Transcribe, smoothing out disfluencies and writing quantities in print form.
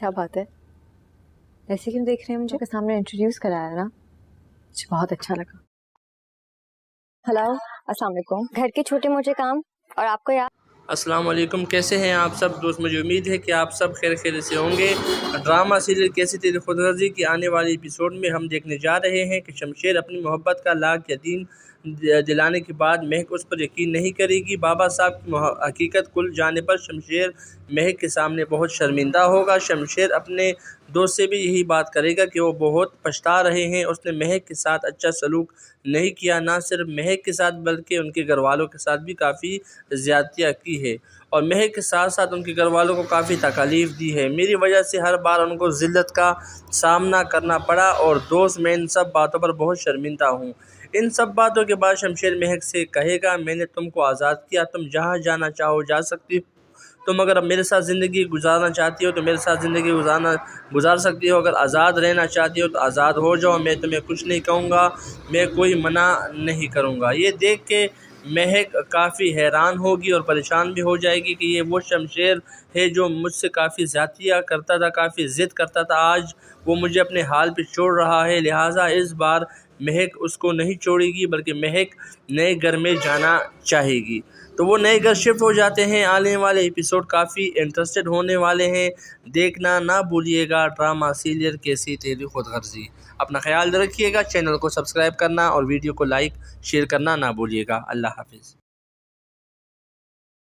کیا بات ہے؟ ایسے کیوں دیکھ رہے ہیں مجھے؟ سامنے انٹروڈیوس کرایا نا، مجھے بہت اچھا لگا. ہلو، السلام علیکم. گھر کے چھوٹے موٹے کام اور آپ کو یاد. السلام علیکم، کیسے ہیں آپ سب دوست؟ مجھے امید ہے کہ آپ سب خیر سے ہوں گے. ڈرامہ سیریل کیسی تیری خود غرضی کی آنے والی ایپیسوڈ میں ہم دیکھنے جا رہے ہیں کہ شمشیر اپنی محبت کا لاکھ یقین دلانے کے بعد مہک اس پر یقین نہیں کرے گی. بابا صاحب کی حقیقت کھل جانے پر شمشیر مہک کے سامنے بہت شرمندہ ہوگا. شمشیر اپنے دوست سے بھی یہی بات کرے گا کہ وہ بہت پچھتا رہے ہیں، اس نے مہک کے ساتھ اچھا سلوک نہیں کیا، نہ صرف مہک کے ساتھ بلکہ ان کے گھر والوں کے ساتھ بھی کافی زیادتیاں کی ہے، اور مہک کے ساتھ ساتھ ان کے گھر والوں کو کافی تکالیف دی ہے. میری وجہ سے ہر بار ان کو ذلت کا سامنا کرنا پڑا، اور دوست میں ان سب باتوں پر بہت شرمندہ ہوں. ان سب باتوں کے بعد شمشیر مہک سے کہے گا، میں نے تم کو آزاد کیا، تم جہاں جانا چاہو جا سکتی ہو. تم اگر اب میرے ساتھ زندگی گزارنا چاہتی ہو تو میرے ساتھ زندگی گزار سکتی ہو، اگر آزاد رہنا چاہتی ہو تو آزاد ہو جاؤ، میں تمہیں کچھ نہیں کہوں گا، میں کوئی منع نہیں کروں گا. یہ دیکھ کے مہک کافی حیران ہوگی اور پریشان بھی ہو جائے گی کہ یہ وہ شمشیر ہے جو مجھ سے کافی زیادتیاں کرتا تھا، کافی ضد کرتا تھا، آج وہ مجھے اپنے حال پہ چھوڑ رہا ہے. لہٰذا اس بار مہک اس کو نہیں چھوڑے گی بلکہ مہک نئے گھر میں جانا چاہے گی. تو وہ نئے گھر شفٹ ہو جاتے ہیں. آنے والے ایپیسوڈ کافی انٹرسٹڈ ہونے والے ہیں، دیکھنا نہ بھولیے گا ڈرامہ سیریل کیسی تیری خود غرضی. اپنا خیال رکھیے گا، چینل کو سبسکرائب کرنا اور ویڈیو کو لائک شیئر کرنا نہ بھولیے گا. اللہ حافظ.